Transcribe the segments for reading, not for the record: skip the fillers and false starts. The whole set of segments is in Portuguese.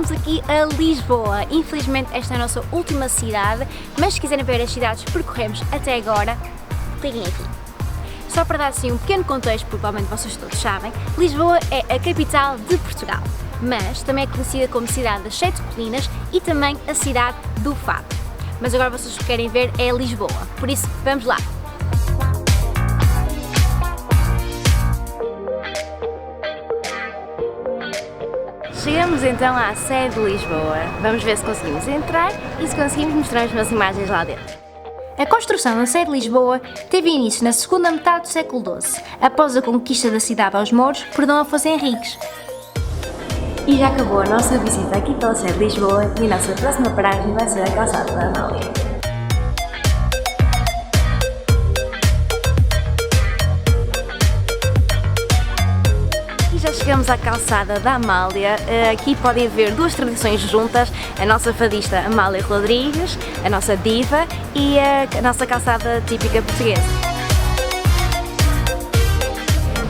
chegamos aqui a Lisboa. Infelizmente esta é a nossa última cidade, mas se quiserem ver as cidades que percorremos até agora, cliquem aqui. Só para dar assim um pequeno contexto, porque provavelmente vocês todos sabem, Lisboa é a capital de Portugal, mas também é conhecida como cidade das Sete Colinas e também a cidade do Fado. Mas agora vocês o que querem ver é Lisboa, por isso vamos lá! Chegamos então à sede de Lisboa. Vamos ver se conseguimos entrar e se conseguimos mostrar umas imagens lá dentro. A construção da sede de Lisboa teve início na segunda metade do século XII, após a conquista da cidade aos mouros por Dom Afonso Henriques. E já acabou a nossa visita aqui pela sede de Lisboa e a nossa próxima paragem vai ser a calçada da Amália. Já chegamos à calçada da Amália. Aqui podem ver duas tradições juntas, a nossa fadista Amália Rodrigues, a nossa diva, e a nossa calçada típica portuguesa.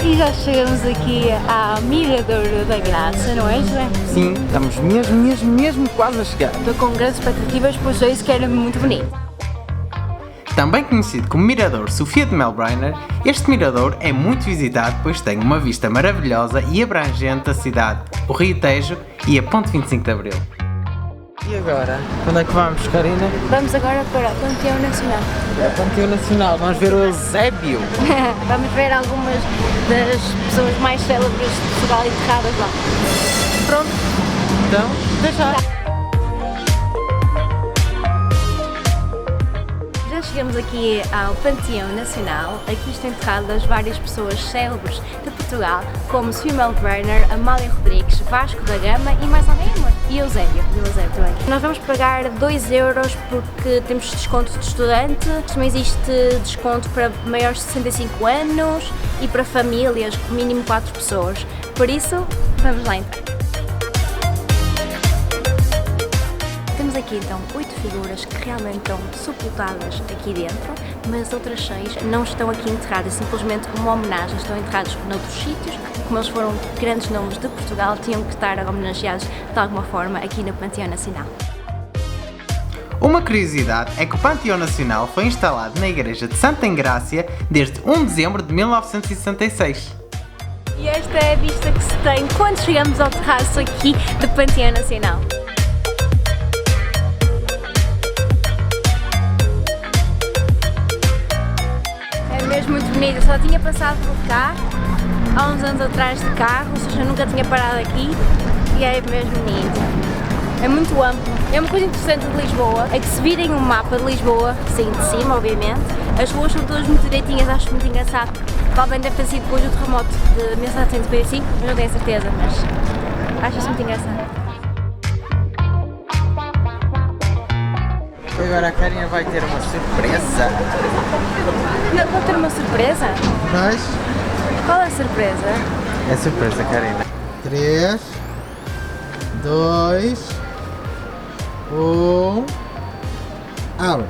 E já chegamos aqui à Miradouro da Graça, não é, José? Sim, estamos mesmo quase a chegar. Estou com grandes expectativas, pois é isso que era muito bonito. Também conhecido como Mirador Sofia de Melbrenner, este mirador é muito visitado pois tem uma vista maravilhosa e abrangente da cidade, o Rio Tejo e a Ponte 25 de Abril. E agora? Onde é que vamos, Karina? Vamos agora para o Panteão Nacional. Para o Panteão Nacional, vamos ver o Eusébio. Vamos ver algumas das pessoas mais célebres de Portugal enterradas lá. Pronto, então, até já. Já chegamos aqui ao Panteão Nacional. Aqui estão enterradas várias pessoas célebres de Portugal, como Sofia Melbrenner, Amália Rodrigues, Vasco da Gama e mais alguém, amor? E Eusébio também. Nós vamos pagar 2€ porque temos desconto de estudante, também existe desconto para maiores de 65 anos e para famílias com mínimo 4 pessoas. Por isso, vamos lá então. Temos aqui então 8 figuras que realmente estão sepultadas aqui dentro, mas outras 6 não estão aqui enterradas, simplesmente como homenagem, estão enterrados noutros sítios, como eles foram grandes nomes de Portugal, tinham que estar homenageados de alguma forma aqui no Panteão Nacional. Uma curiosidade é que o Panteão Nacional foi instalado na Igreja de Santa Engrácia desde 1 de dezembro de 1966. E esta é a vista que se tem quando chegamos ao terraço aqui do Panteão Nacional. Muito bonito, eu só tinha passado por cá há uns anos atrás de carro, ou seja, eu nunca tinha parado aqui e é mesmo bonito. É muito amplo. É uma coisa interessante de Lisboa, é que se virem um mapa de Lisboa, sim, de cima obviamente, as ruas são todas muito direitinhas, acho muito engraçado. Provavelmente deve ter sido depois do terremoto de 1755, mas não tenho certeza, mas acho isso muito engraçado. Agora a Karina vai ter uma surpresa. Vou ter uma surpresa? Dois, Qual é a surpresa? É surpresa, Karina. 3, 2, 1, abre.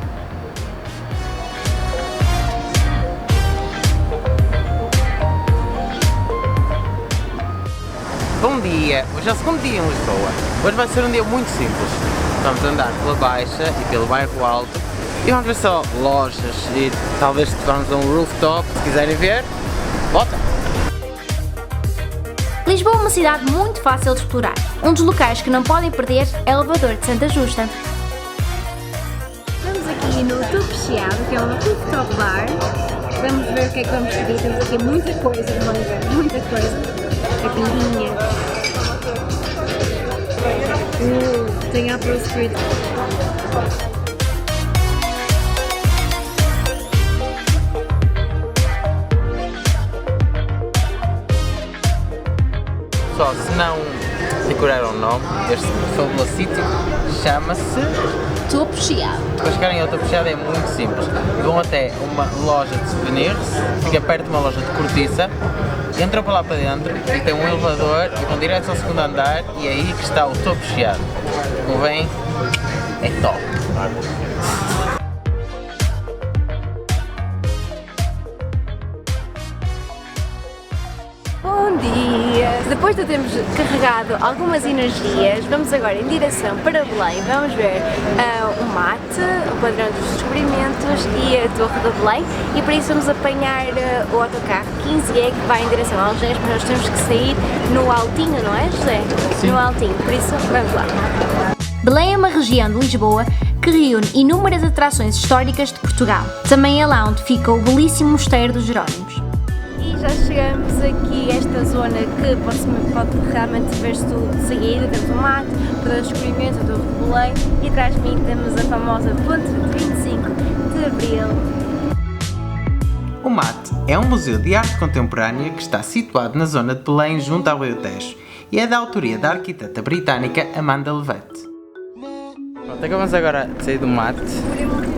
Bom dia! Hoje é o segundo dia em Lisboa. Hoje vai ser um dia muito simples. Vamos andar pela Baixa e pelo bairro Alto e vamos ver só lojas e talvez vamos a um rooftop. Se quiserem ver, bota! Lisboa é uma cidade muito fácil de explorar. Um dos locais que não podem perder é o elevador de Santa Justa. Estamos aqui no Tubo Chiado, que é um rooftop bar. Vamos ver o que é que vamos pedir. Temos aqui muita coisa, muita coisa. A pinguinha. Tem Apple Street. Só se não decoraram o nome, este fabuloso sítio chama-se Tubo Chiado. Para chegarem ao Tubo Chiado é muito simples. Vão até uma loja de souvenirs, fica perto de uma loja de cortiça, entram para lá para dentro e tem um elevador e vão direto ao segundo andar e é aí que está o Tubo Chiado. Como vem, é top! Bom dia! Depois de termos carregado algumas energias, vamos agora em direção para Belém. Vamos ver o mate, o padrão dos descobrimentos e a Torre de Belém. E para isso vamos apanhar o autocarro 15E que vai em direção a Algés, mas nós temos que sair no Altinho, não é, José? Sim. No Altinho, por isso vamos lá. Belém é uma região de Lisboa que reúne inúmeras atrações históricas de Portugal. Também é lá onde fica o belíssimo Mosteiro dos Jerónimos. E já chegamos aqui a esta zona que pode realmente ver-se tudo de seguida. Temos o mate, o descobrimento, a Torre de Belém e atrás de mim temos a famosa Ponte 25 de Abril. O MAT é um museu de arte contemporânea que está situado na zona de Belém, junto ao Rio Tejo, e é da autoria da arquiteta britânica Amanda Levitt. Pronto, acabamos agora de sair do MAT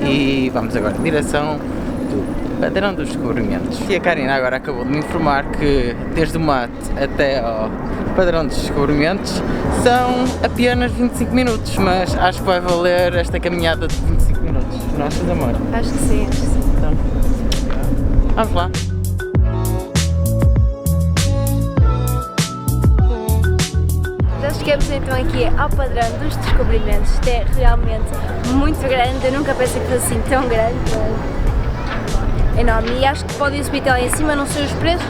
e vamos agora em direção do Padrão dos Descobrimentos. E a Karina agora acabou de me informar que desde o MAT até ao Padrão dos Descobrimentos são apenas 25 minutos, mas acho que vai valer esta caminhada de 25 minutos. Não achas, amor? Acho que sim, acho que sim. Então, vamos lá. Já chegamos então aqui ao Padrão dos Descobrimentos. Isto é realmente muito grande, eu nunca pensei que fosse assim tão grande, mas é enorme. E acho que podem subir até lá em cima, não sei os preços,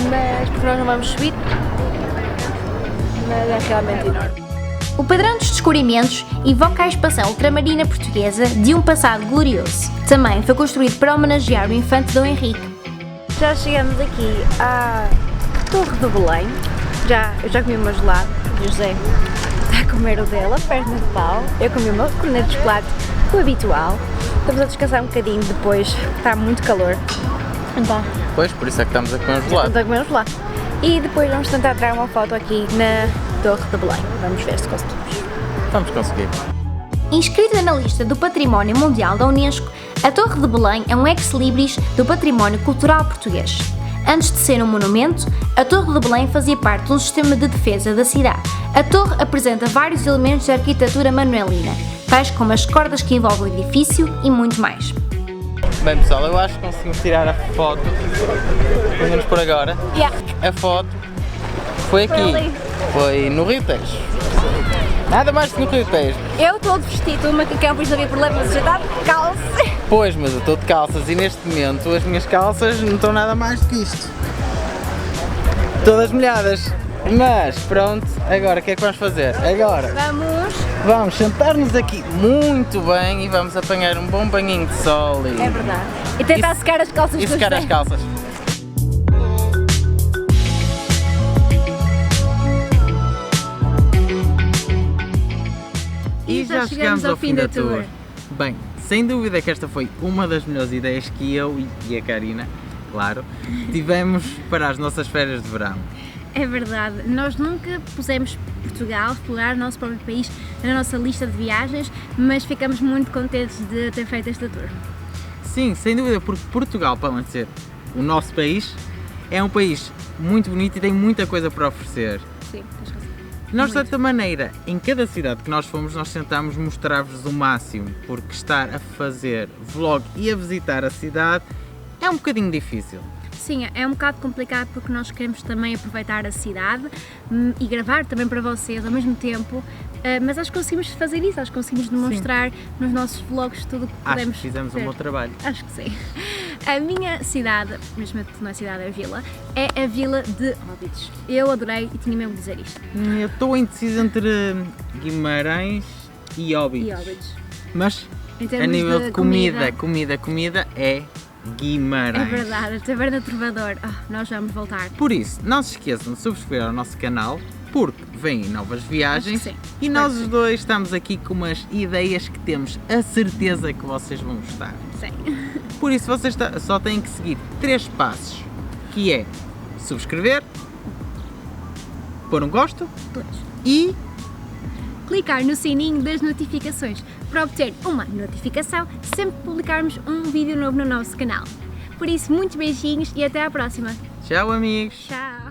mas porque nós não vamos subir, mas é realmente enorme. O Padrão dos Descobrimentos evoca a expansão ultramarina portuguesa de um passado glorioso. Também foi construído para homenagear o infante Dom Henrique. Já chegamos aqui à Torre de Belém. Eu já comi o meu gelado, o José está a comer o dela, perna de pau. Eu comi o meu corneto de chocolate, o habitual. Estamos a descansar um bocadinho depois, está muito calor. Então, Pois, por isso é que estamos a comer um gelado. estamos a comer um gelado. E depois vamos tentar tirar uma foto aqui na Torre de Belém. Vamos ver se conseguimos. Vamos conseguir. Inscrita na lista do Património Mundial da Unesco, a Torre de Belém é um ex-libris do património cultural português. Antes de ser um monumento, a Torre de Belém fazia parte de um sistema de defesa da cidade. A torre apresenta vários elementos de arquitetura manuelina, tais como as cordas que envolvem o edifício e muito mais. Bem pessoal, eu acho que conseguimos tirar a foto, pelo menos por agora. A foto foi aqui, foi no Rio Tejo. Nada mais que no Rio Tejo. Eu estou de vestido, uma que por isso havia problema, mas já está de calça. Pois, mas eu estou de calças e neste momento as minhas calças não estão nada mais do que isto. Todas molhadas. Mas pronto, agora o que é que vamos fazer? Agora vamos sentar-nos aqui muito bem e vamos apanhar um bom banhinho de sol e... É verdade. E tentar secar as calças E secar as calças. E já chegamos ao fim da tour. Bem, sem dúvida que esta foi uma das melhores ideias que eu e a Karina, claro, tivemos para as nossas férias de verão. É verdade, nós nunca pusemos Portugal, explorar o nosso próprio país na nossa lista de viagens, mas ficamos muito contentes de ter feito esta tour. Sim, sem dúvida, porque Portugal, para além de ser o nosso país, é um país muito bonito e tem muita coisa para oferecer. Sim, tens razão. Nós, de certa maneira, em cada cidade que nós fomos, nós tentamos mostrar-vos o máximo, porque estar a fazer vlog e a visitar a cidade é um bocadinho difícil. Sim, é um bocado complicado porque nós queremos também aproveitar a cidade e gravar também para vocês ao mesmo tempo, mas acho que conseguimos fazer isso, acho que conseguimos demonstrar nos nossos vlogs tudo o que podemos. Acho que fizemos um bom trabalho. Acho que sim. A minha cidade, mesmo não é cidade, é vila, é a vila de Óbidos. Eu adorei e tinha mesmo de dizer isto. Eu estou indeciso entre Guimarães e Óbidos. Mas a nível de comida é Guimarães. É verdade, a Taberna do Trovador. Nós vamos voltar. Por isso, não se esqueçam de subscrever ao nosso canal, porque vêm novas viagens. Sim. E nós os dois estamos aqui com umas ideias que temos a certeza que vocês vão gostar. Sim. Por isso, vocês só têm que seguir 3 passos, que é subscrever, pôr um gosto 2. e Clicar no sininho das notificações para obter uma notificação sempre que publicarmos um vídeo novo no nosso canal. Por isso, muitos beijinhos e até à próxima. tchau, amigos! Tchau!